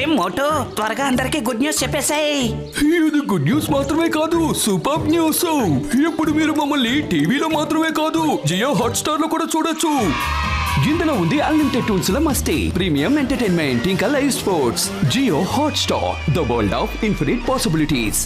ఏం మోటో, త్వరగా అందరికి గుడ్ న్యూస్ చెప్పేసాయి. ఇది గుడ్ న్యూస్ మాత్రమే కాదు, సూపర్ న్యూస్. ఇప్పుడు మీరు మమ్మల్ని టీవీలో మాత్రమే కాదు, జియో హాట్‌స్టార్ లో కూడా చూడొచ్చు. ఇందులో ఉంది అన్లిమిటెడ్ టూల్స్ ల మస్తీ, ప్రీమియం ఎంటర్టైన్మెంట్, ఇంకా live sports. Jio Hotstar, the world of infinite possibilities.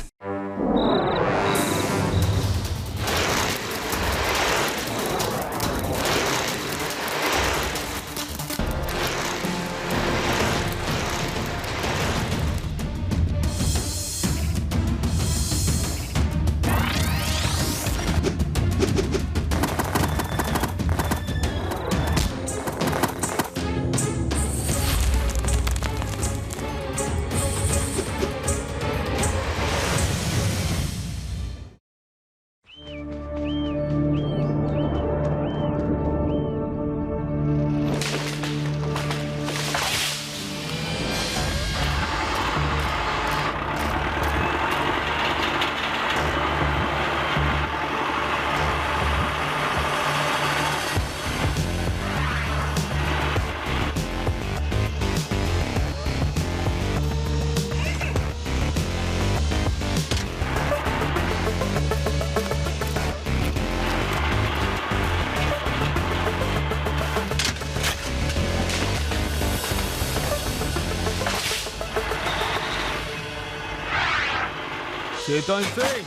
Chetan Singh,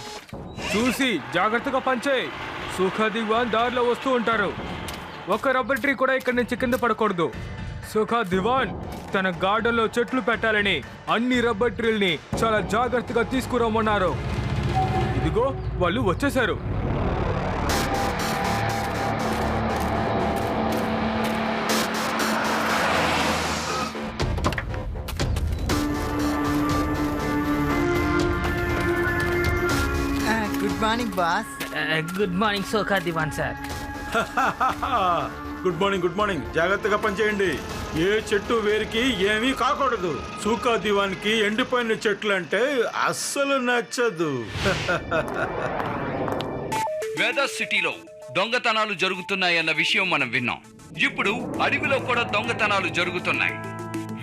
చూసి జాగ్రత్తగా పంచేయి. సుఖ దివాన్ దారిలో వస్తూ ఉంటారు. ఒక్క రబ్బర్ ట్రీ కూడా ఇక్కడి నుంచి కింద పడకూడదు. సుఖ దివాన్ తన గార్డెన్లో చెట్లు పెట్టాలని అన్ని రబ్బర్ ట్రీల్ని చాలా జాగ్రత్తగా తీసుకురమ్మన్నారు. ఇదిగో వాళ్ళు వచ్చేశారు. Good morning boss. Good morning Sokha Diwan sir. Good morning, good morning. జాగ్రత్తగా పనిచేయండి. ఏ చెట్టు వేరికి ఏమీ కాకూడదు. సూకా దివాన్కి ఎండిపోయిన చెట్లు అంటే అస్సలు నచ్చదు. వేదాస్ సిటీలో దొంగతనాలు జరుగుతున్నాయన్న విషయం మనం విన్నాం. ఇప్పుడు అడవిలో కూడా దొంగతనాలు జరుగుతున్నాయి.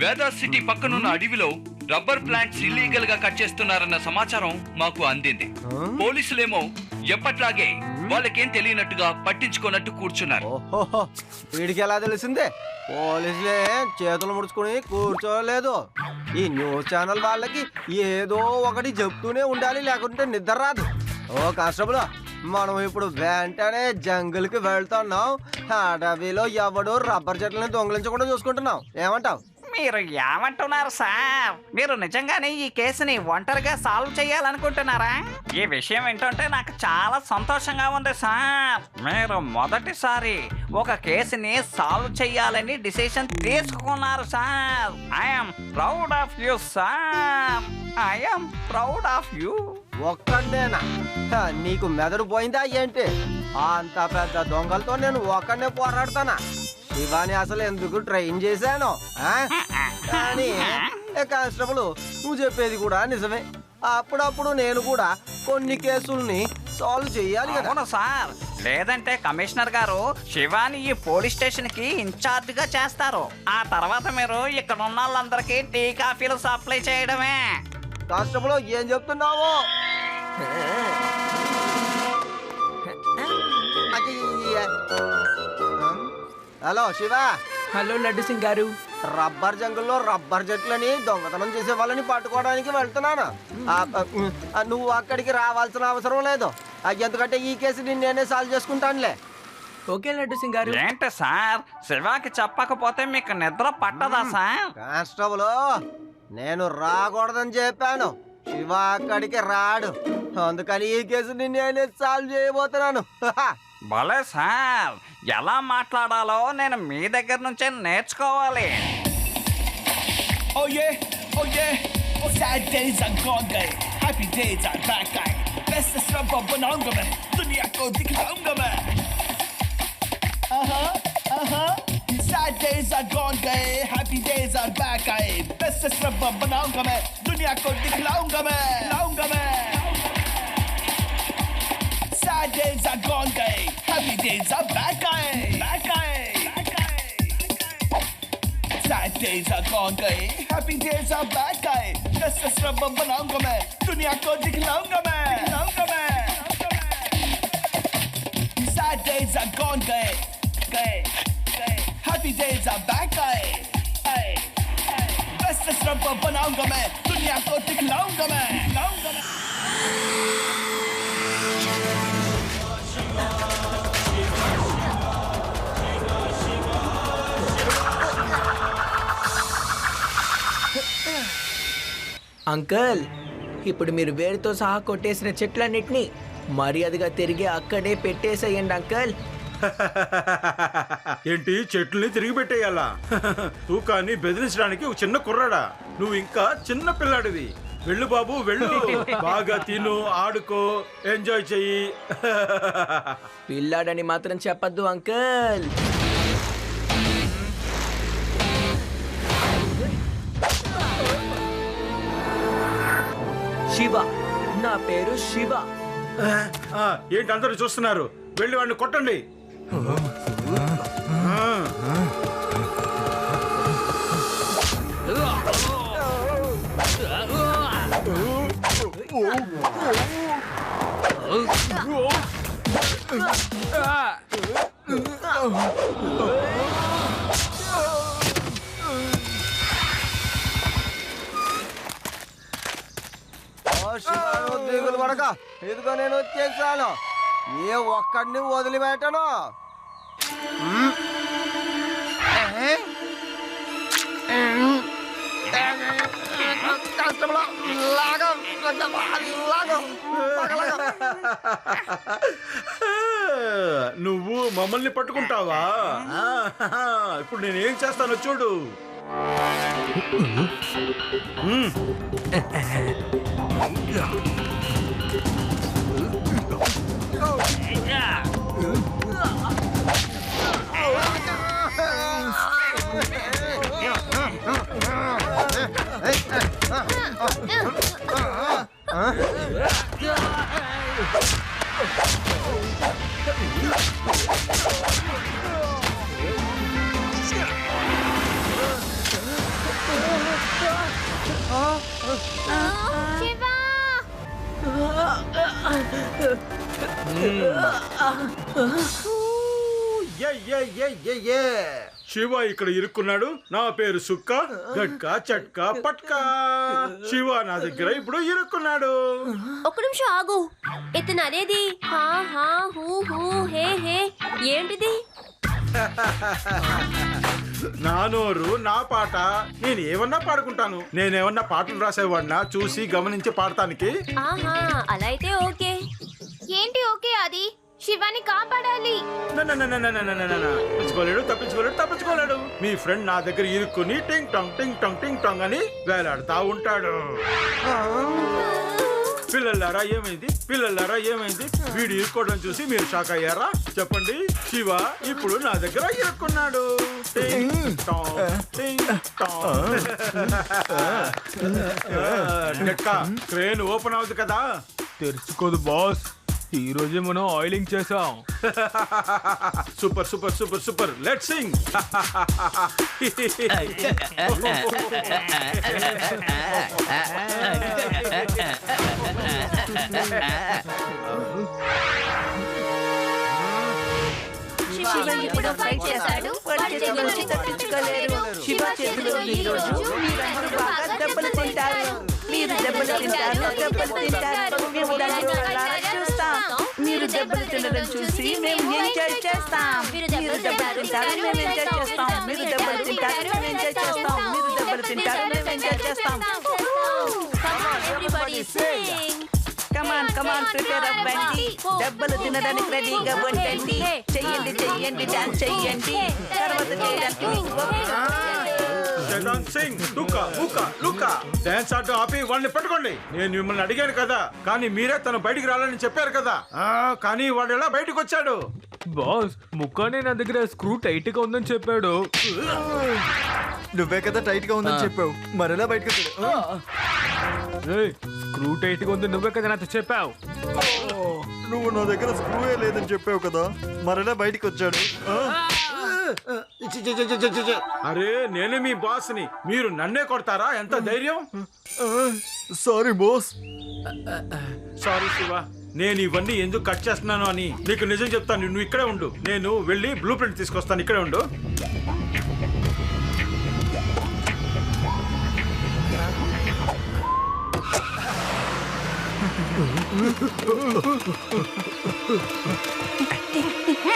వేదాస్ సిటీ పక్కనున్న అడవిలో రబ్బర్ ప్లాంట్స్ ఇల్లీగల్ గా కట్ చేస్తున్నారన్న సమాచారం మాకు అందింది. పోలీసులేమో ఎప్పట్లాగే వాళ్ళకేం తెలియనట్టుగా పట్టించుకోనట్టు కూర్చున్నారు. వీడికి ఎలా తెలిసిందే? పోలీసులే చేతులు ముడుచుకుని కూర్చోలేదు. ఈ న్యూస్ ఛానల్ వాళ్ళకి ఏదో ఒకటి చెప్తూనే ఉండాలి, లేకుంటే నిద్ర రాదు. ఓ కానిస్టేబుల్, మనం ఇప్పుడు వెంటనే జంగిల్ కి వెళ్తున్నాం. అడవిలో ఎవడు రబ్బర్ చెట్లని దొంగలించకుండా చూసుకుంటున్నాం. ఏమంటావు? మీరు ఏమంటున్నారు సార్? మీరు నిజంగానే ఈ కేసుని ఒంటరిగా సాల్వ్ చేయాలనుకుంటున్నారా? ఈ విషయం ఏంటంటే నాకు చాలా సంతోషంగా ఉంది సార్. మీరు మొదటిసారి ఒక కేసుని సాల్వ్ చేయాలని డిసిషన్ తీసుకున్నారు sir. I'm proud of you sir. I'm proud of you. ఒక్కడేనా? నీకు మెదడు పోయిందా ఏంటి? అంత పెద్ద దొంగలతో నేను ఒక్కడనే పోరాడతానా? శివాని అసలు ఎందుకు ట్రైన్ చేశాను? కానీ కానిస్టేబుల్, నువ్వు చెప్పేది కూడా నిజమే. అప్పుడప్పుడు నేను కూడా కొన్ని కేసుల్ని సాల్వ్ చేయాలి కదా. అవును సార్, లేదంటే కమిషనర్ గారు శివాని ఈ పోలీస్ స్టేషన్ కి ఇన్ఛార్జ్ గా చేస్తారు. ఆ తర్వాత మీరు ఇక్కడ ఉన్న వాళ్ళందరికీ టీ కాఫీలు సప్లై చేయడమే. కానిస్టేబుల్, ఏం చెప్తున్నావు? హలో శివ. హలో లడ్డు సింగ్ గారు. రబ్బర్ జంగుల్లో రబ్బర్ చెట్లని దొంగతనం చేసే వాళ్ళని పట్టుకోవడానికి వెళ్తున్నాను. నువ్వు అక్కడికి రావాల్సిన అవసరం లేదు. ఎందుకంటే ఈ కేసుని నేనే సాల్వ్ చేసుకుంటానులే. ఓకే లడ్డు సింగ్ గారు. ఏంటి సార్, శివాకి చెప్పకపోతే మీకు నిద్ర పట్టదా సార్? కానిస్టేబుల్, నేను రాకూడదని చెప్పాను. శివ అక్కడికి రాడు. అందుకని ఈ కేసుని నేనే సాల్వ్ చేయబోతున్నాను. భలే సార్, ఎలా మాట్లాడాలో నేను మీ దగ్గర నుంచే నేర్చుకోవాలి. Oh yeah, oh yeah, oh sad days are gone gए, happy days are back आए, best रब्बर बनाऊंगा मैं, दुनिया को दिखलाऊंगा मैं. Sad days are gone गए, happy days are back आए, best रब्बर बनाऊंगा मैं, दुनिया को दिखलाऊंगा मैं, लाऊंगा मैं. Sad days are gone गए, happy days are back आए, back आए. Sad days are gone गए, happy days are back आए. Best रब बनाऊंगा मैं, दुनिया को दिखलाऊंगा मैं. Sad days are gone गए. Happy days are back आए. Best रब बनाऊंगा मैं, दुनिया को दिखलाऊंगा मैं. అంకుల్ ఇప్పుడు మీరు వేరుతో సహా కొట్టేసిన చెట్లన్నిటినీ మర్యాదగా తిరిగి అక్కడే పెట్టేసేయండి అంకుల్. ఏంటి చెట్లని తిరిగి పెట్టేయాలా? తూకాన్ని బెదిరించడానికి ఒక చిన్న కుర్రాడా? నువ్వు ఇంకా చిన్న పిల్లాడివి. వెళ్ళు బాబు వెళ్ళు, బాగా తిను, ఆడుకో, ఎంజాయ్ చెయ్యి. పిల్లాడని మాత్రం చెప్పద్దు అంకుల్. శివ, నా పేరు శివ. ఏంటి అందరూ చూస్తున్నారు? వెళ్ళి వాడిని కొట్టండి. దిగులు పడక, ఇదిగో నేను వచ్చేసాను. ఏ ఒక్కడిని వదిలిపెట్టను. నువ్వు మమ్మల్ని పట్టుకుంటావా? ఇప్పుడు నేనేం చేస్తానో చూడు. శివ ఇక్కడ ఇరుక్కున్నాడు. నా పేరు సుక్క, గట్కా, చట్కా, పట్కా. శివ నా దగ్గర ఇప్పుడు ఇరుక్కున్నాడు. ఒక నిమిషం ఆగు. ఇతను అనేది హా హా హూ హూ హే హే ఏంటిది? నా నోరు నా పాట, నేను ఏమన్నా పాడుకుంటాను. నేనేమన్నా పాటలు రాసేవాడినా చూసి గమనించి పాడటానికి? ఆహా, అలా అయితే ఓకే. ఏంటి ఓకే? అది శివాని కాపాడాలి. తప్పించుకోలేడు. మీ ఫ్రెండ్ నా దగ్గర ఇరుక్కుని టింగ్ టాంగ్ టింగ్ టాంగ్ టింగ్ టాంగ్ అని వేలాడుతా ఉంటాడు. పిల్లలారా ఏమైంది? వీడు ఇరుక్కోవడం చూసి మీరు షాక్ అయ్యారా? చెప్పండి. శివ ఇప్పుడు నా దగ్గర ఇరుక్కున్నాడు. టింగ్ టాంగ్ టింగ్ టాంగ్. ట్రైన్ ఓపెన్ అవుతుంది కదా? తెరుచుకోదు బాస్. ఈ రోజే మనం ఆయిలింగ్ చేసాం. Super let's Singh. శివ ఇప్పుడు ఫైట్ చేశాడు. వాడి చేతుల నుంచి తప్పించుకోలేరు. శివ చేతిలో ఈ రోజు మీరందరూ బాగా దెబ్బలు తింటారు. మీరు దెబ్బలు తింటారు. మేము దాన్ని కళ్ళారా చూస్తాం. మీరు దెబ్బలు తినడం చూసి మేము ఎంజాయ్ చేస్తాం. మీరు దెబ్బలు తింటారు, మేము ఎంజాయ్ చేస్తాం. మీరు దెబ్బలు తింటారు, మేము ఎంజాయ్ చేస్తాం. మీరు దెబ్బలు తింటారు, మేము ఎంజాయ్ చేస్తాం. కమాన్ ప్రిపేర్ అవ్వండి. దెబ్బలు తినడానికి రెడీగా ఉండండి. చెయ్యండి డాన్స్ చెయ్యండి. తర్వాత డాన్స్ ఆటో ఆపి వాడిని పట్టుకోండి. నేను మిమ్మల్ని అడిగాను కదా, కానీ మీరే తను బయటికి రాలని చెప్పారు కదా. కానీ వాడు ఎలా బయటకు వచ్చాడు? బాస్, ముక్కానే నా దగ్గర స్క్రూ టైట్ గా ఉందని చెప్పాడు. నువ్వే కదా టైట్ గా ఉందని చెప్పావు, మరెలా బయటకు స్క్రూ టైట్ గా ఉంది, నువ్వే కదా నాతో చెప్పావు. నువ్వు నా దగ్గర స్క్రూయే లేదని చెప్పావు కదా, మరెలా బయటికి వచ్చాడు? అరే నేనే మీ బాస్ని, మీరు నన్నే కొడతారా? ఎంత ధైర్యం! Sorry boss. సారీ శివ, నేను ఇవన్నీ ఎందుకు కట్ చేస్తున్నాను అని నీకు నిజం చెప్తాను. నువ్వు ఇక్కడే ఉండు, నేను వెళ్ళి బ్లూ ప్రింట్ తీసుకొస్తాను. ఇక్కడే ఉండు.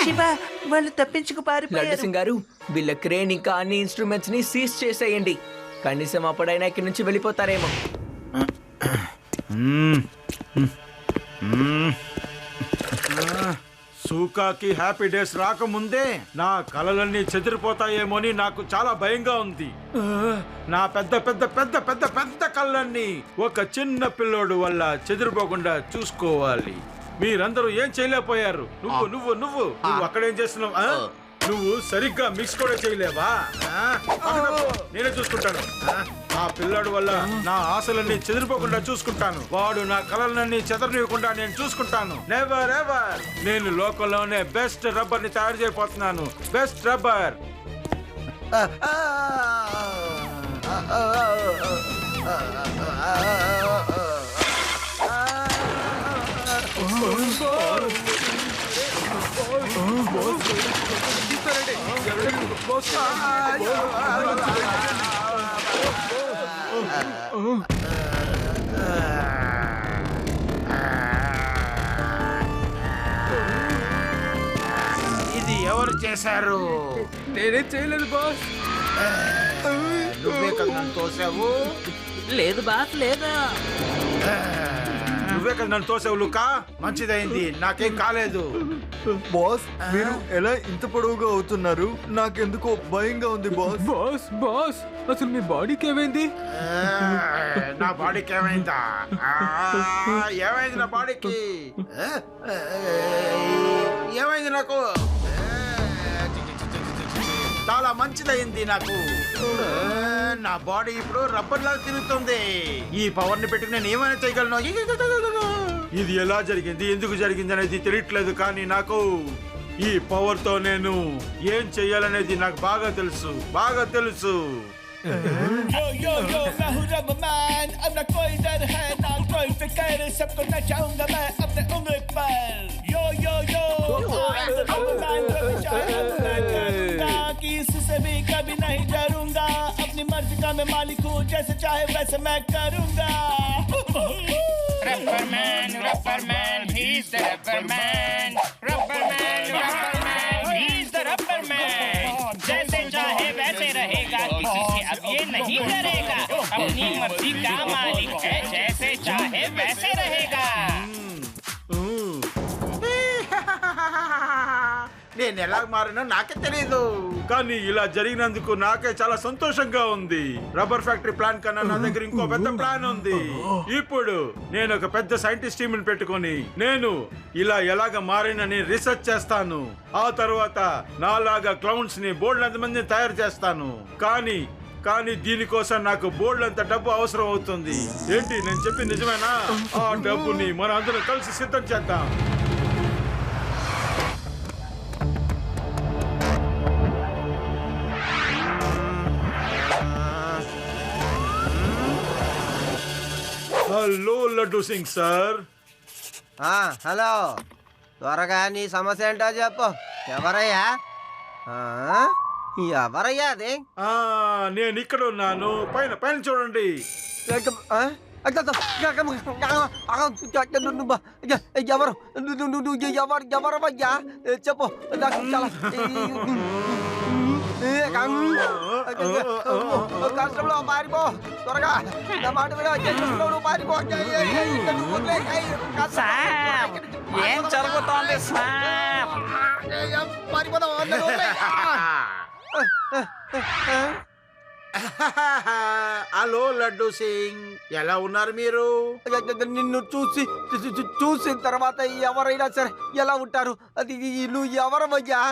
శివ వాళ్ళు తప్పించుకు లడ్డు పారిపోయారు. సింగ్ గారు, వీళ్ళ క్రేన్ ఇంకా అన్ని ఇన్స్ట్రుమెంట్స్ ని సీజ్ చేసేయండి. కనీసం అప్పుడైనా ఇక్కడి నుంచి వెళ్ళిపోతారేమో. సూకాకి హ్యాపీ డేస్ రాకముందే నా కలలన్నీ చెదిరిపోతాయేమో అని నాకు చాలా భయంగా ఉంది. నా పెద్ద పెద్ద పెద్ద పెద్ద పెద్ద కళ్ళన్నీ ఒక చిన్న పిల్లోడు వల్ల చెదిరిపోకుండా చూసుకోవాలి. మీరందరూ ఏం చేయలేకపోయారు. నువ్వు నువ్వు నువ్వు నువ్వు అక్కడేం చేస్తున్నావు? నువ్వు సరిగ్గా మిక్స్ కూడా చేయలేవా? నేనే చూసుకుంటాను. ఆ పిల్లాడు వల్ల నా ఆశలన్నీ చెదిరిపోకుండా చూసుకుంటాను. వాడు నా కలలన్నీ చెదరనివ్వకుండా నేను చూసుకుంటాను. Never ever. నేను లోకంలోనే బెస్ట్ రబ్బర్ ని తయారు చేయబోతున్నాను. Best rubber. ఇది ఎవరు చేశారు? నేనేం చేయలేదు బాస్. నువ్వే కదా నన్ను తోసావు. లేదు బాస్ లేదు. నువ్వే కదా నన్ను తోసావు లుకా. మంచిదైంది, నాకేం కాలేదు. బాస్ మీరు ఎలా ఇంత పొడవుగా అవుతున్నారు? నాకెందుకో భయంగా ఉంది బాస్. బాస్ బాస్ అసలు మీ బాడీకి ఏమైంది? నా బాడీకి ఏమైందా? ఏమైంది నా బాడీకి? ఏమైంది నాకు? చాలా మంచిదైంది నాకు. నా బాడీ ఇప్పుడు రబ్బర్ లాగా తిరుగుతుంది. ఈ పవర్ ని పెట్టుకుని నేను ఏమైనా చేయగలను. ఇది ఎలా జరిగింది, ఎందుకు జరిగింది అనేది తెలియట్లేదు, కానీ నాకు ఈ పవర్ తో నేను ఏం చెయ్యాలనేది నాకు బాగా తెలుసు, బాగా తెలుసు. Yo yo yo, मैं हूँ रबर मैन, अब ना कोई डर है ना कोई फिक्र, सबको नचाऊंगा मैं अपने उंगली पर. Yo yo yo, rubber man मैं करूंगा, किसी से भी कभी नहीं डरूंगा. अपनी मर्जी का मैं मालिक हूँ, जैसे चाहे वैसे मैं करूंगा. Rubber man, he's the rubber man. Rubber man, he's the rubber man. जैसे चाहे वैसे रहेगा, किसी से अब ये नहीं डरेगा. अपनी मर्जी का मालिक है, जैसे चाहे वैसे रहेगा. నేను ఎలా మారినా నాకే తెలియదు, కానీ ఇలా జరిగినందుకు నాకే చాలా సంతోషంగా ఉంది. రబ్బర్ ఫ్యాక్టరీ ప్లాన్ కన్నా నా దగ్గర ఇంకో పెద్ద ప్లాన్ ఉంది. ఇప్పుడు నేను ఒక పెద్ద సైంటిస్ట్ టీమ్ ని పెట్టుకొని నేను ఇలా ఎలాగ మారినని రీసెర్చ్ చేస్తాను. ఆ తర్వాత నాలాగా క్లౌన్స్ ని బోల్డ్ మందిని తయారు చేస్తాను. కానీ దీనికోసం నాకు బోల్డ్ అంత డబ్బు అవసరం అవుతుంది. ఏంటి నేను చెప్పి నిజమేనా? ఆ డబ్బుని మన అందరం కలిసి సిద్ధం చేద్దాం. Hello laddu Singh sir. Hello, త్వరగా నీ సమస్య ఏంటో చెప్పు. ఎవరయ్యా? ఎవరయ్యా అది? నేను ఇక్కడ ఉన్నాను. పైన పైన చూడండి. ఎవరు ఎవరయ్యా? చెప్పు. కష్టంలో పారిపో త్వరగా. నా మాట పారిపో. సార్ ఏం జరుగుతోంది సార్? హలో లడ్డు సింగ్, ఎలా ఉన్నారు మీరు? నిన్ను చూసిన తర్వాత ఎవరైనా సరే ఎలా ఉంటారు? అది నువ్వు ఎవరవయ్యా?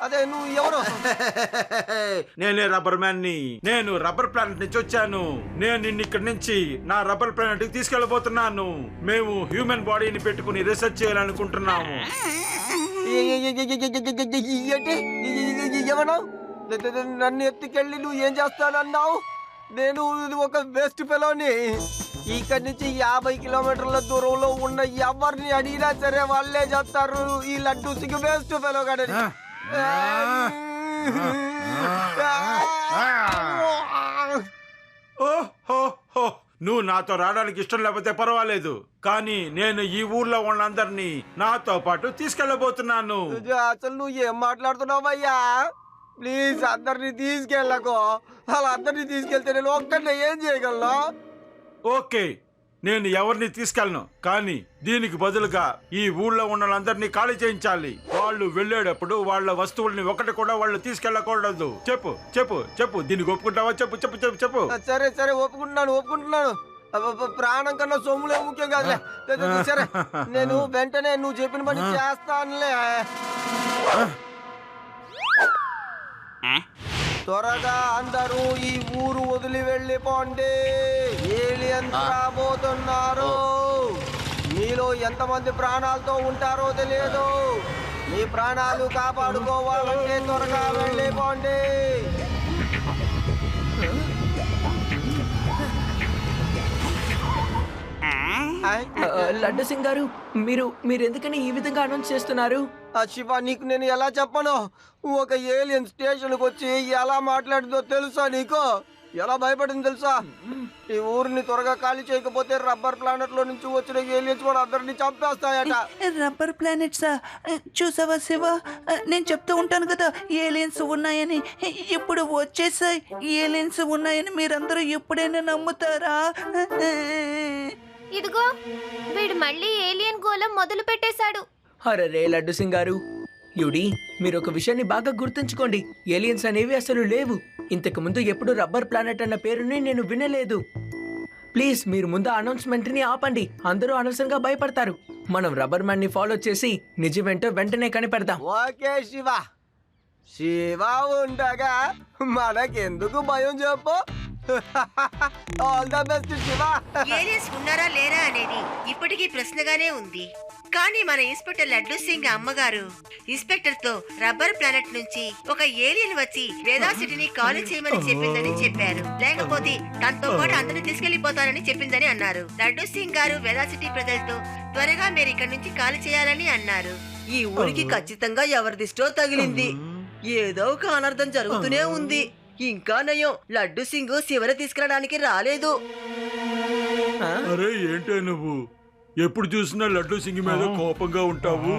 అదే నువ్వు ఎవరు? నేనే రబ్బర్ మ్యాన్ ని. నేను రబ్బర్ ప్లానెట్ నుంచి వచ్చాను. నేను నిన్ను ఇక్కడి నుంచి నా రబ్బర్ ప్లానెట్ కి తీసుకెళ్లబోతున్నాను. మేము హ్యూమన్ బాడీని పెట్టుకుని రీసెర్చ్ చేయాలనుకుంటున్నాము. ఏంటి ఏమన్నావు? నన్ను ఎత్తుకెళ్ళి నువ్వు ఏం చేస్తానన్నావు? నేను ఒక బెస్ట్ ఫెలోని. ఇక్కడి నుంచి 50 కిలోమీటర్ల దూరంలో ఉన్న ఎవరిని అడిగినా సరే వాళ్ళే చెప్తారు ఈ లడ్డు సింగ్ బెస్ట్ ఫెలో కాడని. ఓహో, నువ్వు నాతో రావడానికి ఇష్టం లేకపోతే పర్వాలేదు, కానీ నేను ఈ ఊర్లో వాళ్ళందరినీ నాతో పాటు తీసుకెళ్ళబోతున్నాను. అసలు నువ్వు ఏం మాట్లాడుతున్నావయ్యా? ప్లీజ్ అందరినీ తీసుకెళ్ళకో. అలా అందరినీ తీసుకెళ్తే నేను ఒక్కడే ఏం చేయగలను? ఓకే, నేను ఎవరిని తీసుకెళ్ళను, కానీ దీనికి బదులుగా ఈ ఊళ్ళో ఉన్న వాళ్ళందరినీ ఖాళీ చేయించాలి. వాళ్ళు వెళ్ళేటప్పుడు వాళ్ళ వస్తువుల్ని ఒకటి కూడా వాళ్ళు తీసుకెళ్ళకూడదు. చెప్పు చెప్పు చెప్పు, దీనికి ఒప్పుకుంటావా? చెప్పు చెప్పు చెప్పు చెప్పు. సరే సరే, ఒప్పుకుంటున్నాను. ప్రాణం కన్నా సొమ్ములే ముఖ్యం కాదులే. సరే, నేను వెంటనే నువ్వు చెప్పిన పని చేస్తానులే. త్వరగా అందరూ ఈ ఊరు వదిలి వెళ్ళిపోండి. ఏలియన్స్ రాబోతున్నారు. మీలో ఎంతమంది ప్రాణాలతో ఉంటారో తెలియదు. మీ ప్రాణాలు కాపాడుకోవాలంటే త్వరగా వెళ్ళిపోండి. లడ్డు సింగ్ గారు, మీరు ఎందుకని ఈ విధంగా అనౌన్స్ చేస్తున్నారు? శివ, నీకు నేను ఎలా చెప్పను? ఒక ఏలియన్ స్టేషన్కి వచ్చి ఎలా మాట్లాడిందో తెలుసా నీకు? ఎలా భయపడింది తెలుసా? ఈ ఊరిని త్వరగా ఖాళీ చేయకపోతే రబ్బర్ ప్లానెట్ లో నుంచి వచ్చిన ఏలియన్స్ కూడా అందరినీ చంపేస్తాయట. రబ్బర్ ప్లానెట్సా? చూసావా శివ, నేను చెప్తూ ఉంటాను కదా ఏలియన్స్ ఉన్నాయని. ఇప్పుడు వచ్చేసాయి. ఏలియన్స్ ఉన్నాయని మీరందరూ ఎప్పుడైనా నమ్ముతారా? ఇదిగో వీడు మళ్ళీ ఏలియన్ గోళం మొదలు పెట్టేశాడు. అరే లడ్డు సింగ్ గారు, యుడి, మీరు ఒక విషయాన్ని బాగా గుర్తుంచుకోండి. ఏలియన్స్ అనేవి అసలు లేవు. ఇంతకు ముందు ఎప్పుడు రబ్బర్ ప్లానెట్ అన్న పేరుని నేను వినలేదు. ప్లీజ్ మీరు ముందు అనౌన్స్మెంట్ ని ఆపండి. అందరూ అనవసరంగా భయపడతారు. మనం రబ్బర్ మ్యాన్ ని ఫాలో చేసి నిజమేంటో వెంటనే కనిపెడదాం. ఓకే శివ, శివ ఉండగా మనకెందుకు భయం చెప్పు? All the best Shiva. Aliens ఉన్నారా లేరా అనేది ఇప్పటికీ ప్రశ్నగానే ఉంది. కానీ మన ఇన్స్పెక్టర్ లడ్డు సింగ్ అమ్మగారు ఇన్స్పెక్టర్ తో రబ్బర్ ప్లానెట్ నుంచి ఒక ఏలియన్ వచ్చి వేదా సిటీని ఖాళీ చేయమని చెప్పిందని చెప్పారు. లేకపోతే తనతో పాటు అందరినీ తీసుకెళ్లిపోతానని చెప్పిందని అన్నారు. లడ్డు సింగ్ గారు వేదా సిటీ ప్రజలతో త్వరగా మీరు ఇక్కడ నుంచి ఖాళీ చేయాలని అన్నారు. ఈ ఊరికి ఖచ్చితంగా ఎవరి దిష్టో తగిలింది. ఏదో ఒక అనర్థం జరుగుతూనే ఉంది. ఇంకా నయం, లడ్డు సింగ్ శివని తీసుకెళ్ళడానికి రాలేదు. అరే ఏంటే నువ్వు ఎప్పుడు చూసినా లడ్డు సింగ్ మీద కోపంగా ఉంటావు?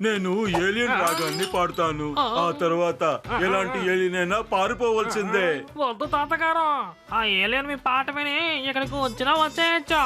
నేను ఏలియన్ రాగాన్ని పాడుతాను. ఆ తర్వాత ఎలాంటి ఏలియన్ అయినా పారిపోవలసిందే. వద్దు తాతగారు, ఆ ఏలియన్ మీ పాట విని ఇక్కడికి వచ్చినా వచ్చేయచ్చు.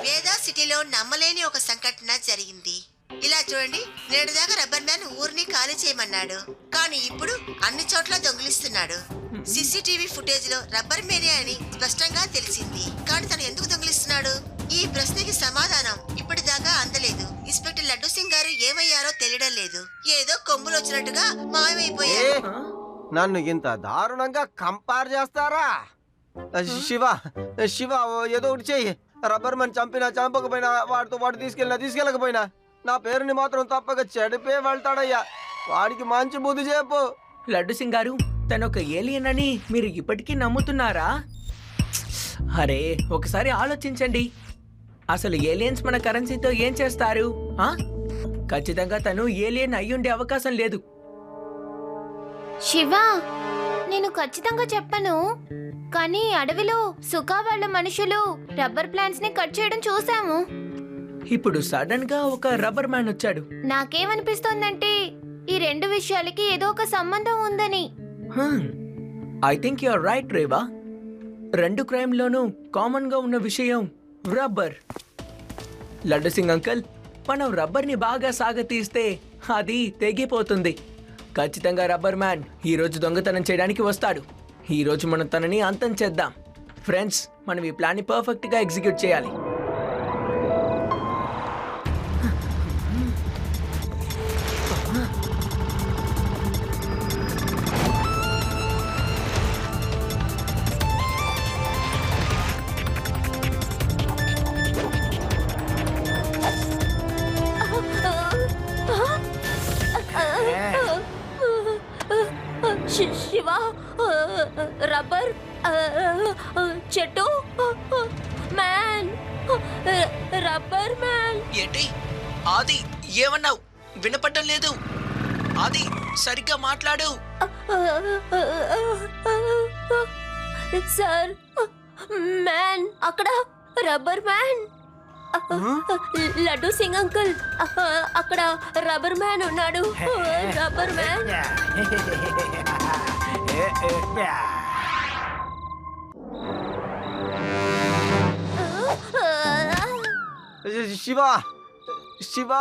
వేదా సిటీలో నమ్మలేని ఒక సంఘటన జరిగింది. ఇలా చూడండి, నేడుదాకా రబ్బర్ మ్యాన్ ఊరిని ఖాళీ చేయమన్నాడు, కానీ ఇప్పుడు అన్ని చోట్ల దొంగిలిస్తున్నాడు. సీసీటీవీ ఫుటేజ్ లో రబ్బర్ మేనే అని స్పష్టంగా తెలిసింది. కానీ తను ఎందుకు దొంగిలిస్తున్నాడు? ఈ ప్రశ్నకి సమాధానం ఇప్పటిదాకా అందలేదు. ఇన్స్పెక్టర్ లడ్డు సింగ్ గారు ఏమయ్యారో తెలియడం లేదు. ఏదో కొమ్ములు వచ్చినట్టుగా మాయమైపోయారు. నన్ను ఇంత దారుణంగా కంపేర్ చేస్తారా? శివ శివ, ఏదో ఒకటి చెయ్యి. రబ్బర్ మ్యాన్ చంపినా చంపకపోయినా, వాడితో పాటు తీసుకెళ్ళకపోయినా నా పేరుని మాత్రం తప్పక చెడిపే వెళ్తాడయ్యా. వాడికి మంచి బుద్ధి చెప్పు. లడ్డు సింగ్ గారు, తను ఒక ఏలియన్ అని మీరు ఇప్పటికీ నమ్ముతున్నారా? అరే ఒకసారి ఆలోచించండి. అసలు ఏలియన్స్ మన కరెన్సీతో ఏం చేస్తారు? ఖచ్చితంగా తను ఏలియన్ అయ్యుండే అవకాశం లేదు. శివ, నేను ఖచ్చితంగా చెప్పను, కానీ అడవిలో సుఖా వాళ్ళ మనుషులు రబ్బర్ ప్లాంట్స్ ని కట్ చేయడం చూసాము. ఇప్పుడు సడన్ గా ఒక రబ్బర్ మ్యాన్ వచ్చాడు. నాకేమనిపిస్తోందంటే ఈ రెండు విషయాలకి ఏదో ఒక సంబంధం ఉందని. I think you're right Reva. రెండు క్రైమ్ లోనూ కామన్ గా ఉన్న విషయం రబ్బర్. లడ్డు సింగ్ అంకల్, మనం రబ్బర్ ని బాగా సాగతీస్తే అది తెగిపోతుంది. ఖచ్చితంగా రబ్బర్ మ్యాన్ ఈ రోజు దొంగతనం చేయడానికి వస్తాడు. ఈ రోజు మనం తనని అంతం చేద్దాం. ఫ్రెండ్స్, మనం ఈ ప్లాన్ ని పర్ఫెక్ట్ గా ఎగ్జిక్యూట్ చేయాలి. శివ, రబ్బర్, చెట్టు, మ్యాన్, రబ్బర్ మ్యాన్. ఏంటి ఆది, ఏమన్నావు? వినపడటం లేదు. ఆది, సరిగ్గా మాట్లాడు. సార్, మ్యాన్ అక్కడ, rubber man. Laddu Singh uncle, అక్కడ రబ్బర్ మ్యాన్ ఉన్నాడు. Rubber man. శివ, శివ.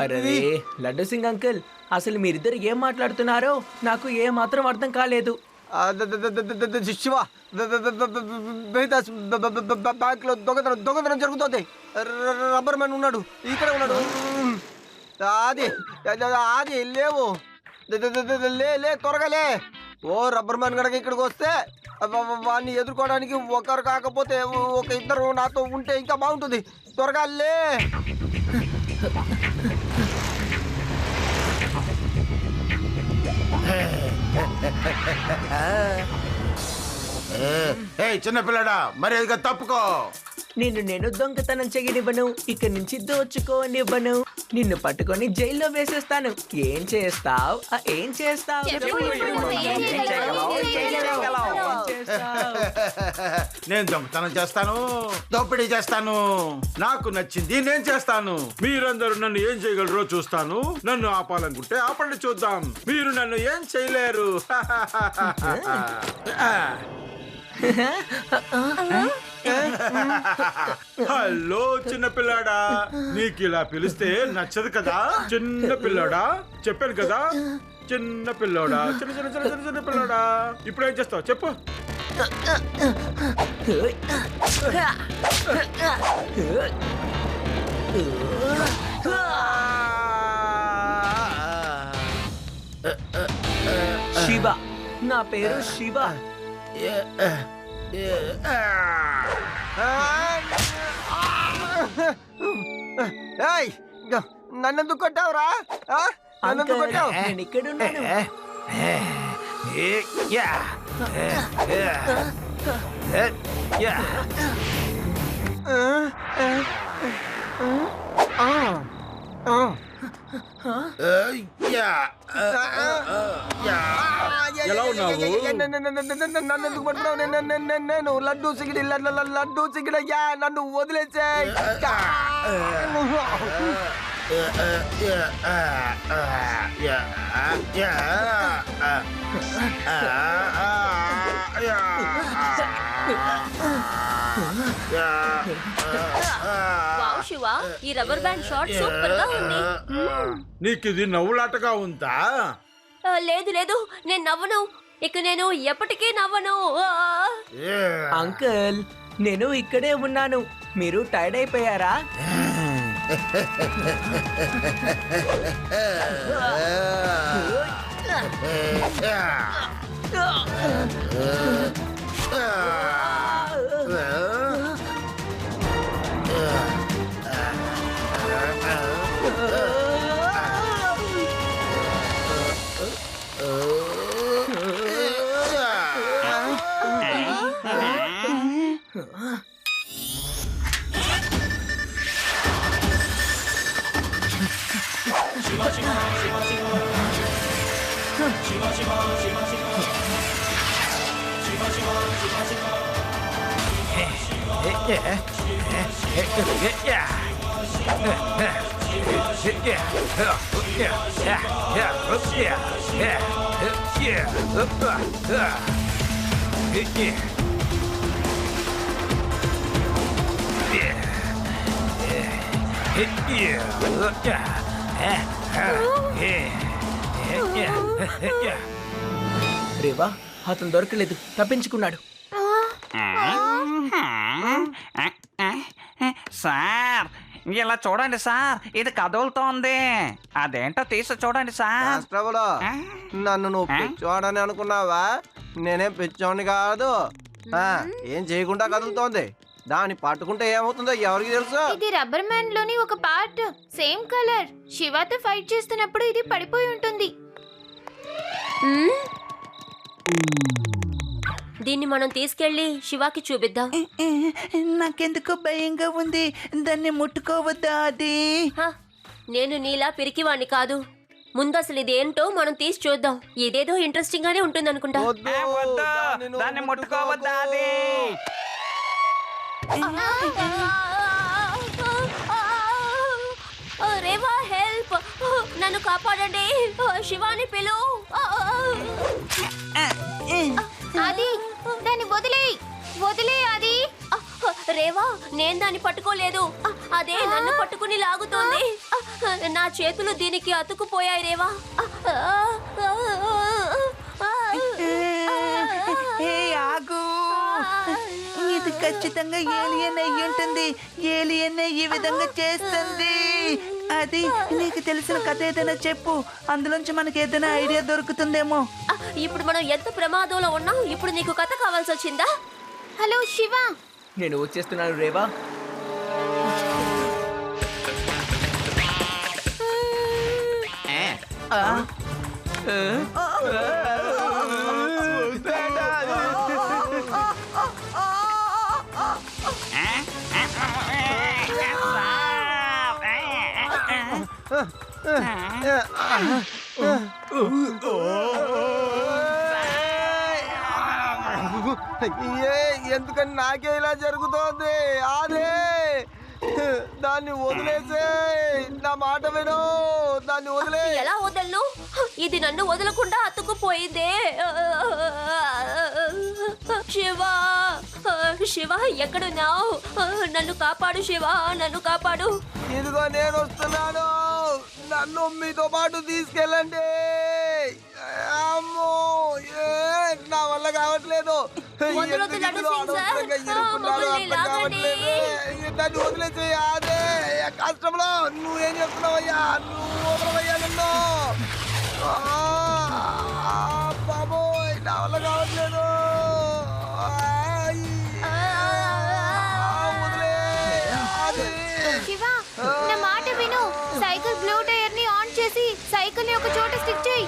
అరే లడ్డు సింగ్ అంకుల్, అసలు మీరిద్దరు ఏం మాట్లాడుతున్నారో నాకు ఏ మాత్రం అర్థం కాలేదు. శివ, బ్యాంక్ లో దొంగతనం జరుగుతుంది. రబ్బర్ మ్యాన్ ఉన్నాడు, ఇక్కడ ఉన్నాడు. అది అది లేవు, లే త్వరగా లే. ఓ రబ్బర్ మ్యాన్ కనుక ఇక్కడికి వస్తే వాడిని ఎదుర్కోవడానికి ఒకరు కాకపోతే ఒక ఇద్దరు నాతో ఉంటే ఇంకా బాగుంటుంది. త్వరగా లే. చిన్న పిల్లడా, మర్యాదగా తప్పుకో. నేను దొంగతనం చేయనివ్వను, ఇక్కడి నుంచి దోచుకోనివ్వను. నిన్ను పట్టుకొని జైల్లో వేసేస్తాను. ఏం చేస్తావు? ఏం చేస్తావు? నేను దొంగతనం చేస్తాను, దోపిడీ చేస్తాను. నాకు నచ్చింది నేను చేస్తాను. మీరందరూ నన్ను ఏం చేయగలరో చూస్తాను. నన్ను ఆపాలనుకుంటే ఆపండి, చూద్దాం. మీరు నన్ను ఏం చేయలేరు. హలో చిన్న పిల్లాడా, నీకు ఇలా పిలిస్తే నచ్చదు కదా? చిన్న పిల్లాడా, చెప్పాను కదా, చిన్న పిల్లోడా, చిన్న చిన్న చిన్న చిన్న చిన్న పిల్లోడా. ఇప్పుడు ఏం చేస్తావు చెప్పు. శివ, నా పేరు శివ. నన్నెందుకు కొట్టావురా? నన్నెందుకు కొట్టావు? నేను ఇక్కడ ఉన్నాను. ఎలా ఉన్నావు? నన్నెందుకు పట్టుకున్నావు? నేను లడ్డు సిగిడి, లడ్డు సిగిడయ్యా, నన్ను వదిలేసాయి. వావ్ శివ, ఈ రబ్బర్ బ్యాండ్ షాట్ సూపర్ గా ఉంది. నీకు ఇది నవ్వులాటగా ఉందా? లేదు లేదు, నేను నవ్వను. ఇక నేను ఎప్పటికీ నవ్వను. అంకుల్, నేను ఇక్కడే ఉన్నాను. మీరు టైర్డ్ అయిపోయారా? రేవా అతను దొరకలేదు, తప్పించుకున్నాడు. సార్ ఇలా చూడండి సార్, ఇది కదులుతోంది. అదేంటో తీసి చూడండి సార్. కానిస్టేబుల్, నన్ను నువ్వు పిచ్చోడని అనుకున్నావా? నేనేం పిచ్చోడిని కాదు. ఏం చేయకుండా కదులుతోంది. దాన్ని పట్టుకుంటే ఏమవుతుందో ఎవరికి తెలుసు? ఇది రబ్బర్ మ్యాన్ లోని ఒక పార్ట్, సేమ్ కలర్. శివతో ఫైట్ చేస్తున్నప్పుడు ఇది పడిపోయి ఉంటుంది. దీన్ని మనం తీసుకెళ్లి శివాకి చూపిద్దాం. నాకెందుకో భయంగా ఉంది, దాన్ని ముట్టుకోవద్దా? అది నేను నీలా పిరికివాణ్ణి కాదు. ముందు అసలు ఇదేంటో మనం తీసి చూద్దాం. ఇదేదో ఇంట్రెస్టింగ్ గానే ఉంటుంది అనుకుంటా. దాన్ని ముట్టుకోవద్దా? అది రేవా, హెల్ప్! నన్ను కాపాడండి. శివాని పిలు. అది దాన్ని వదిలే అది. రేవా, నేను దాన్ని పట్టుకోలేదు. అదే నన్ను పట్టుకుని లాగుతోంది. నా చేతులు దీనికి అతుకుపోయాయి రేవా. ఆగు, ఇది ఖచ్చితంగా ఏలియన్ అయ్యి ఉంటుంది. ఏలియన్ ఈ విధంగా చేస్తుంది. అది నీకు తెలిసిన కథ ఏదైనా చెప్పు, అందులోంచి మనకి ఏదైనా ఐడియా దొరుకుతుందేమో. ఇప్పుడు మనం ఎంత ప్రమాదంలో ఉన్నాం. ఇప్పుడు నీకు కథ కావాల్సి వచ్చిందా? హలో శివ, నేను వచ్చేస్తున్నాను రేవా. ఎందుకని నాకే ఇలా జరుగుతోంది? అదే దాన్ని వదిలేసే, నా మాట విను. దాన్ని వదిలే. ఎలా వదలను? ఇది నన్ను వదలకుండా అతుక్కుపోయిందే. శివా, శివా ఎక్కడున్నావు? నన్ను కాపాడు శివా, నన్ను కాపాడు. ఇదిగో నేను వస్తున్నాను. నన్ను మీతో పాటు తీసుకెళ్ళండి. అమ్మో, నా వల్ల కావట్లేదు. దాన్ని వదిలేసి అదే కష్టంలో. నువ్వేం చెప్తున్నావయ్యా? నువ్వు వదలవయ్యా నన్ను. బాబోయ్, నా వల్ల కావట్లేదు. శివ, నా మాట విను. సైకిల్ బ్లూ టైర్ ని ఆన్ చేసి సైకిల్ ని ఒక చోట స్టిక్ చేయి.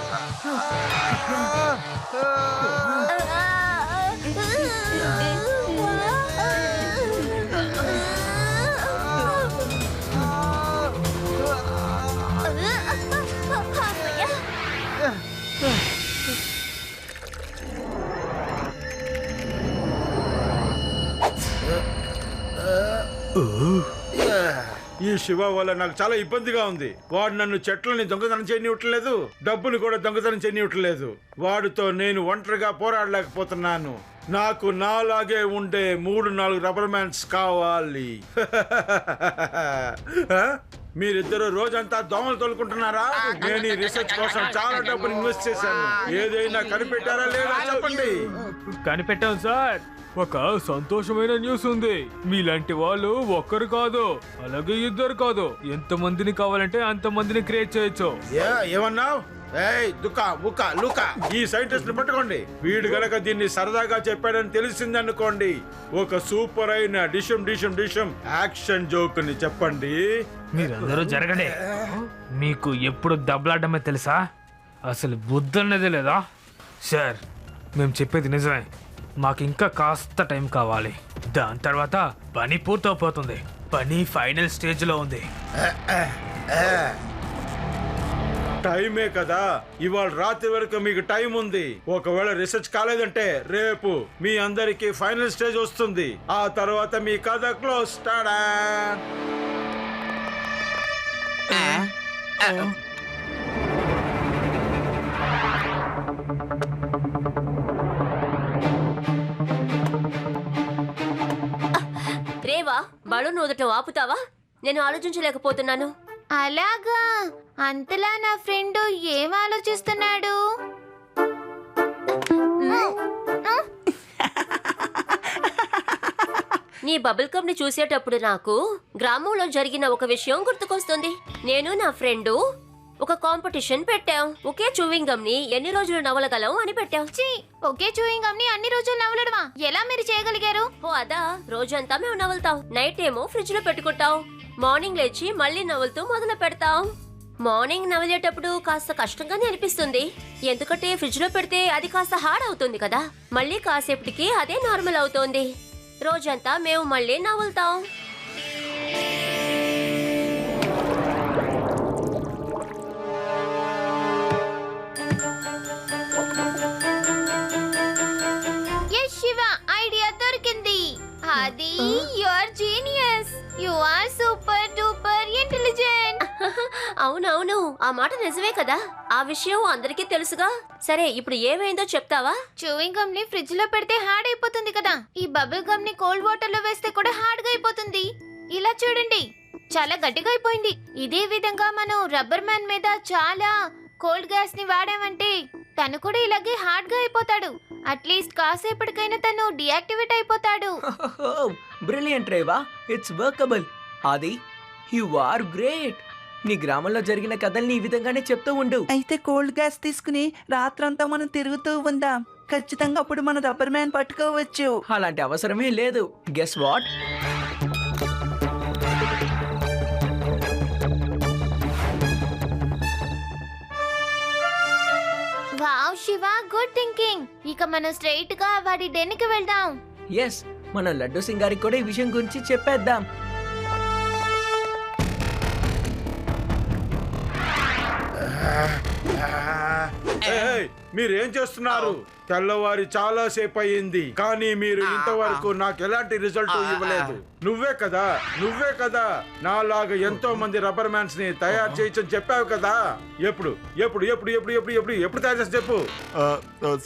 ఈ శివ వల్ల నాకు చాలా ఇబ్బందిగా ఉంది. వాడు నన్ను చెట్లని దొంగతనం చేయనివ్వట్లేదు, డబ్బులు కూడా దొంగతనం చేయనివ్వట్లేదు. వాడితో నేను ఒంటరిగా పోరాడలేకపోతున్నాను. నాకు నాలాగే ఉండే 3-4 రబ్బర్ మ్యాన్స్ కావాలి. మీరిద్దరు రోజంతా దోమలు తోలుకుంటున్నారా? నేను ఈ రీసెర్చ్ కోసం చాలా డబ్బులు ఇన్వెస్ట్ చేశాను. ఏదైనా కనిపెట్టారా లేదా చెప్పండి. కనిపెట్టాం సార్. ఒక సంతోషమైన న్యూస్ ఉంది. మీలాంటి వాళ్ళు ఒక్కరు కాదు, అలాగే ఇద్దరు కాదు, ఎంతమందిని కావాలంటే అంతమందిని క్రియేట్ చేయొచ్చు. ఏమన్నావు? ఈ సైంటిస్ట్ పట్టుకోండి. వీడు గనక దీన్ని సరదాగా చెప్పాడని తెలిసిందనుకోండి, ఒక సూపర్ అయిన డిషం యాక్షన్ జోక్ ని చెప్పండి. మీరందరూ జరగండి. మీకు ఎప్పుడు దెబ్బలాడమే తెలుసా? అసలు బుద్ధి అన్నది లేదా? సార్, మేము చెప్పేది నిజమే. మాకు ఇంకా కాస్త టైం కావాలి. దాని తర్వాత పని పూర్తయిపోతుంది. పని ఫైనల్ స్టేజ్ లో ఉంది. టైమే కదా, ఇవాళ రాత్రి వరకు మీకు టైం ఉంది. ఒకవేళ రీసెర్చ్ కాలేదంటే రేపు మీ అందరికి ఫైనల్ స్టేజ్ వస్తుంది. ఆ తర్వాత మీ కథ క్లోజ్. టాడా. రేవా, బళ్ళు వదటం ఆపుతావా? నేను ఆలోచించలేకపోతున్నాను. అలాగా? అంతలా నా ఫ్రెండ్ ఏం ఆలోచిస్తున్నాడు? నీ బబుల్ కప్ ని చూసేటప్పుడు నాకు గ్రామంలో జరిగిన ఒక విషయం గుర్తుకొస్తుంది. నేను నా ఫ్రెండు ఒక కాంపిటీషన్ పెట్టాం. ఒకే చూవింగ్ గమ్ ని ఎన్ని రోజులు నవలగలం అని పెట్టాం. ఒకే చూయింగ్ గమ్ ని అన్ని రోజులు నవలడమా? ఎలా మీరు చేయగలిగారు? ఓ అదా, రోజంతా మేము నవలుతాం. నైట్ ఏమో ఫ్రిడ్జ్ లో పెట్టుకుంటాం. మార్నింగ్ లేచి మళ్ళీ నవ్వులుతూ మొదలు పెడతాం. మార్నింగ్ నవ్వులేటప్పుడు కాస్త కష్టంగానే అనిపిస్తుంది, ఎందుకంటే ఫ్రిడ్జ్ లో పెడితే అది కాస్త హార్డ్ అవుతుంది కదా. మళ్ళీ కాసేపటికి అదే నార్మల్ అవుతోంది. రోజంతా మేము మళ్ళీ నవ్వులుతాం. శివ, ఐడియా దొరికింది. అది you are genius. You are super duper intelligent. అవునవును, ఆ మాట నిజమే కదా. ఆ విషయం అందరికీ తెలుసుగా. సరే, ఇప్పుడు ఏమైందో చెప్తావా? చూయింగ్ గమ్ ని ఫ్రిడ్జ్ లో పెడితే హార్డ్ అయిపోతుంది కదా. ఈ బబుల్ గమ్ ని కోల్డ్ వాటర్ లో వేస్తే కూడా హార్డ్ గా అయిపోతుంది. ఇలా చూడండి, చాలా గట్టిగా అయిపోయింది. ఇదే విధంగా మనం రబ్బర్ మ్యాన్ మీద చాలా కోల్డ్ గ్యాస్ ని వాడామంటే తను కూడా ఇలాగే హార్డ్ గా అయిపోతాడు. అట్లీస్ట్ కాసేపటికైనా తను డియాక్టివేట్ అయిపోతాడు. Brilliant Reva, it's workable. Aadi, you are great. నీ గ్రామంలో జరిగిన కథల్ని ఈ విధంగానే చెప్తూ ఉండు. అయితే కోల్డ్ గ్యాస్ తీసుకుని రాత్రంతా మనం తిరుగుతూ ఉందాం. ఖచ్చితంగా అప్పుడు మన రబ్బర్ మ్యాన్ పట్టుకోవచ్చు. అలాంటి అవసరమే లేదు. Guess what? Wow Shiva, good thinking. ఇక మనం స్ట్రైట్ గా వాడి డెన్కి వెళ్దాం. ఎస్, మన లడ్డు సింగారికి కూడా ఈ విషయం గురించి చెప్పేద్దాం. మీరేం చేస్తున్నారు? తెల్లవారి చాలా సేపు అయ్యింది, కానీ మీరు ఇంతవరకు నాకు ఎలాంటి రిజల్ట్ ఇవ్వలేదు. నువ్వే కదా నాలాగా ఎంతో మంది రబ్బర్ మ్యాన్స్ ని తయారు చేయొచ్చని చెప్పావు కదా. ఎప్పుడు ఎప్పుడు ఎప్పుడు ఎప్పుడు ఎప్పుడు ఎప్పుడు ఎప్పుడు తయారు చేసి చెప్పు.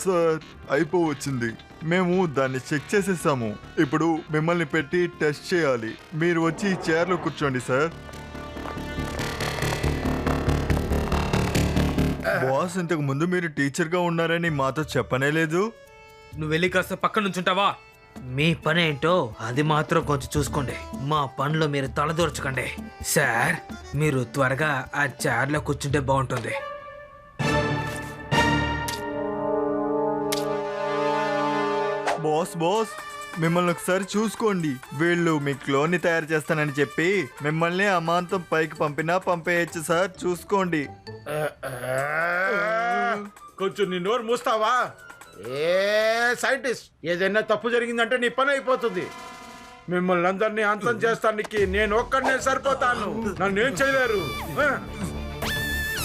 సార్, అయిపోవచ్చింది. మేము దాన్ని చెక్ చేసేసాము. ఇప్పుడు మిమ్మల్ని పెట్టి టెస్ట్ చేయాలి. మీరు వచ్చి ఈ చైర్లో కూర్చోండి సార్. బాస్, ఇంతకు ముందు మీరు టీచర్గా ఉన్నారని మాతో చెప్పనే లేదు. నువ్వు వెళ్ళి కాస్త పక్క నుంచుంటావా? మీ పని ఏంటో అది మాత్రం కొంచెం చూసుకోండి. మా పనిలో మీరు తలదూర్చకండి. సార్, మీరు త్వరగా ఆ చైర్లో కూర్చుంటే బాగుంటుంది. బాస్, మిమ్మల్ని ఒకసారి చూసుకోండి. వీళ్ళు మీ క్లోన్ని తయారు చేస్తానని చెప్పి మిమ్మల్ని అమాంతం పైకి పంపేయచ్చు సార్. చూసుకోండి. కొంచెం నీ నోరు మూస్తావా? సైంటిస్ట్, ఏదైనా తప్పు జరిగిందంటే నీ పని అయిపోతుంది. మిమ్మల్ని అందరినీ అంతం చేస్తానికి నేను ఒక్కడనే సరిపోతాను. నన్ను ఏం చేయలేరు.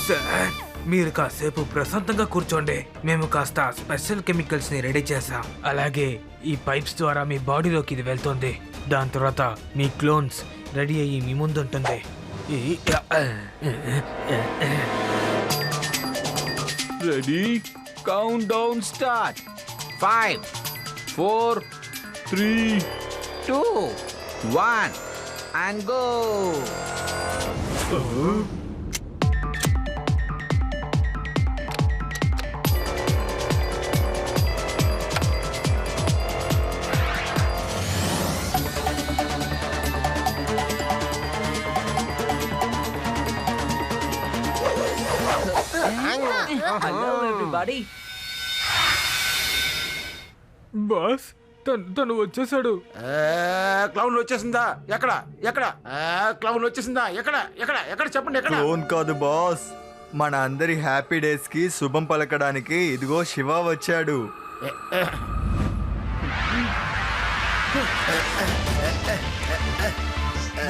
సార్, మీరు కాసేపు ప్రశాంతంగా కూర్చోండి. మేము కాస్త స్పెషల్ కెమికల్స్ ని రెడీ చేసాం. అలాగే ఈ పైప్స్ ద్వారా మీ బాడీలోకి ఇది వెళ్తుంది. దాని తర్వాత మీ క్లోన్స్ రెడీ అయ్యి మీ ముందు ఉంటుంది. Ready? Count down start. 5 4 3 2 1 and go. Hello everybody. Boss, తను వచ్చేసాడు. క్లౌన్ వచ్చేసిందా? ఎక్కడ ఎక్కడ క్లౌన్ వచ్చేసిందా? ఎక్కడ ఎక్కడ ఎక్కడ చెప్పండి. ఎక్కడ? క్లోన్ కాదు బాస్, మన అందరి హ్యాపీ డేస్ కి శుభం పలకడానికి ఇదిగో శివ వచ్చాడు.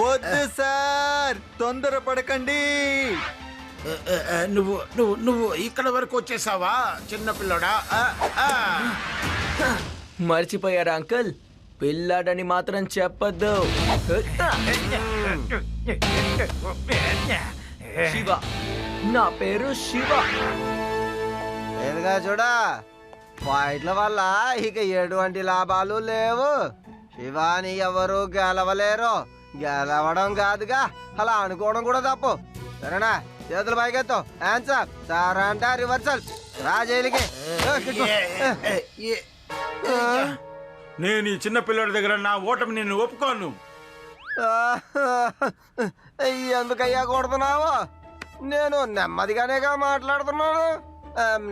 వద్దు సార్, తొందరపడకండి. నువ్వు నువ్వు నువ్వు ఇక్కడ వరకు వచ్చేసావా చిన్నపిల్లడా? మర్చిపోయారా అంకుల్? పిల్లాడని మాత్రం చెప్పద్దు. శివ, నా పేరు శివ. ఏదిగా చూడా, ఫైట్ల వల్ల ఇక ఎటువంటి లాభాలు లేవు. శివాని ఎవరు గెలవలేరు. గెలవడం కాదుగా, అలా అనుకోవడం కూడా తప్పు. సరేనా? చేతులు పైకెత్తు. ఆన్సర్ సారా అంట రివర్సల్. రా జైలుకి. నేను ఈ చిన్న పిల్లడి దగ్గర నా ఓటమి నేను ఒప్పుకోను. ఎందుకయ్యా కొడుతున్నావు? నేను నెమ్మదిగానేగా మాట్లాడుతున్నాను.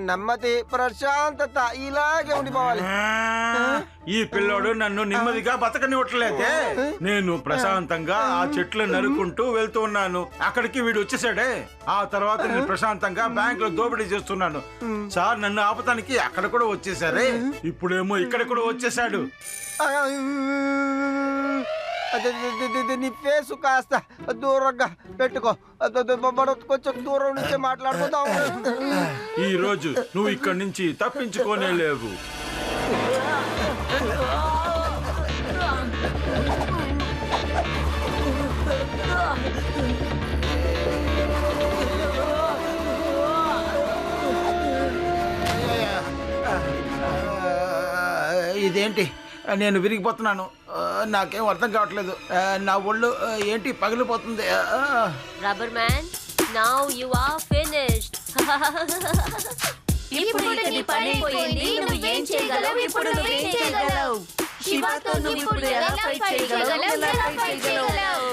నెమ్మది, ప్రశాంతత ఇలాగే ఉండిపోవాలి. ఈ పిల్లోడు నన్ను నెమ్మదిగా బతకనివ్వట్లేదే. నేను ప్రశాంతంగా ఆ చెట్లు నరుకుంటూ వెళ్తూ ఉన్నాను. అక్కడికి వీడు వచ్చేసాడే. ఆ తర్వాత నేను ప్రశాంతంగా బ్యాంక్ లో దోపిడీ చేస్తున్నాను. సార్ నన్ను ఆపటానికి అక్కడ కూడా వచ్చేసారే. ఇప్పుడేమో ఇక్కడ కూడా వచ్చేసాడు. నీ ఫేసు కాస్త దూరంగా పెట్టుకో. కొంచెం దూరం నుంచి మాట్లాడుకుందాం. ఈ రోజు నువ్వు ఇక్కడి నుంచి తప్పించుకోనే లేవు. ఇదేంటి, నేను విరిగిపోతున్నాను. నాకేం అర్థం కావట్లేదు. నా ఒళ్ళు ఏంటి పగిలిపోతుంది. Rubber man, now you are finished. ఇప్పుడు నీ పని అయిపోయింది. నువ్వు ఏం చేయగలవు? ఇప్పుడు నువ్వేం చేయగలవు? శివతో నువ్వు ఇప్పుడు ఎలా ఫైట్ చేయగలవు?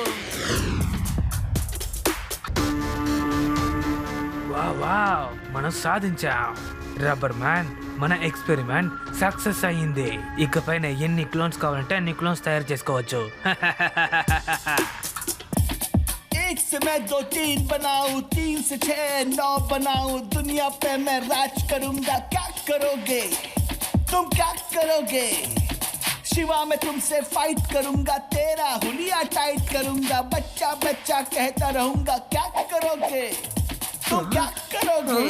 వావ్, మనం సాధించాం. రబ్బర్ మ్యాన్, మన ఎక్స్పెరిమెంట్ సక్సెస్ అయ్యింది. ఇకపైన ఎన్ని క్లోన్స్ కావాలంటే అన్ని క్లోన్స్ తయారు చేసుకోవచ్చు. एक से मैं 2 3 बनाऊं, 3 से 6 9 बनाऊं, दुनिया पे मैं राज करूंगा. क्या करोगे तुम, क्या करोगे? शिवा मैं तुमसे फाइट करूंगा, तेरा हुलिया टाइट करूंगा, बच्चा बच्चा कहता रहूंगा. क्या करोगे तुम, क्या करोगे?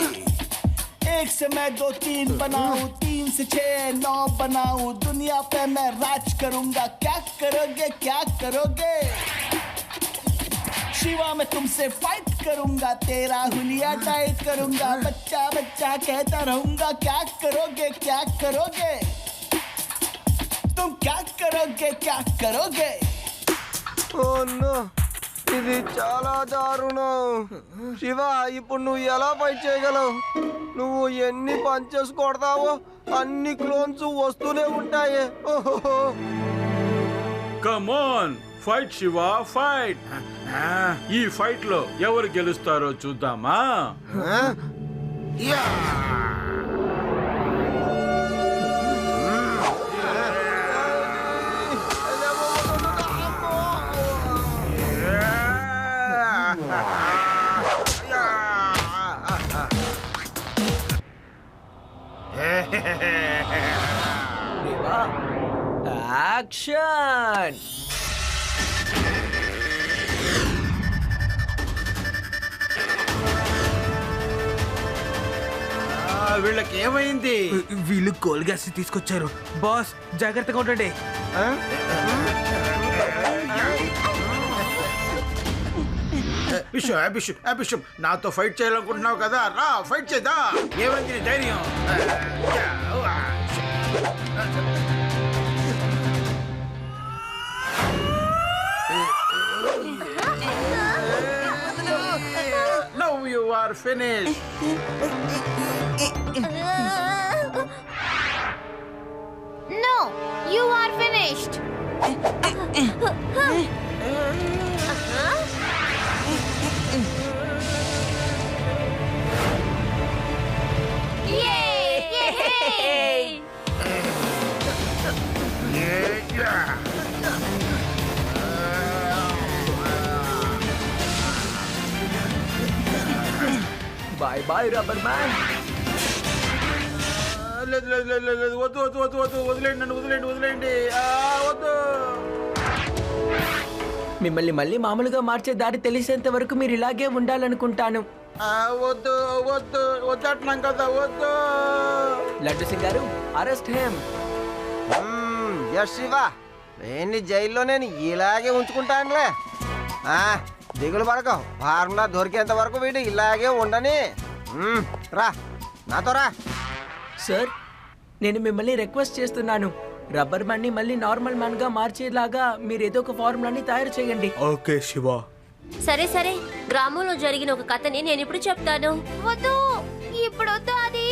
1 से मैं 2 3 बनाऊं, 3 से 6 9 बनाऊं, दुनिया पे मैं राज करूंगा. क्या करोगे, क्या करोगे? शिवा मैं तुमसे फाइट करूंगा, तेरा हुलिया टाइट करूंगा, बच्चा बच्चा कहता रहूंगा. क्या करोगे, क्या करोगे तुम, क्या करोगे, क्या करोगे? ఇది చాలా దారుణం. శివ, ఇప్పుడు నువ్వు ఎలా ఫైట్ చేయగలవు? నువ్వు ఎన్ని పంచెస్ కొడతావో అన్ని క్లోన్స్ వస్తూనే ఉంటాయి. Come on, fight Shiva, fight. ఈ ఫైట్ లో ఎవరు గెలుస్తారో చూద్దామా? యాక్షన్! వీళ్ళకి ఏమైంది? వీళ్ళు కోల్ గ్యాస్ తీసుకొచ్చారు. బాస్ జాగ్రత్తగా ఉండండి. బిషప్ నాతో ఫైట్ చేయాలనుకుంటున్నావు కదా, రా ఫైట్ చేద్దా. ఏమైంది నీ ధైర్యం? Now you are finished. No, you are finished. Yay! Bye bye rubber man. లేదు లేదు లేదు లేదు, వద్దు వద్దు వద్దు వద్దు, వదిలేండి నన్ను, వదిలేండి వదిలేండి, వద్దు. మిమ్మల్ని మళ్ళీ మామూలుగా మార్చే దారి తెలిసేంత వరకు మీరు ఇలాగే ఉండాలనుకుంటాను. వద్దు వద్దు వద్దంటున్నాం కదా, వద్దు. లడ్డు సింగ్ గారు అరెస్ట్ హేమ్. ఎస్ శివ, ఏంటి జైల్లో నేను ఇలాగే ఉంచుకుంటానులే. దిగులు పడక, ఫార్ములా దొరికేంత వరకు వీడు ఇలాగే ఉండని. రా నాతో రా. సార్, నేను మిమ్మల్ని రిక్వెస్ట్ చేస్తున్నాను, రబ్బర్ మ్యాన్ ని మళ్ళీ నార్మల్ మ్యాన్ గా మార్చేలాగా మీరు ఏదో ఒక ఫార్ములాని తయారు చేయండి. ఓకే శివ. సరే సరే, గ్రామంలో జరిగిన ఒక కథని నేను ఇప్పుడు చెప్తాను. వద్దు, ఇప్పుడు వద్దు అది.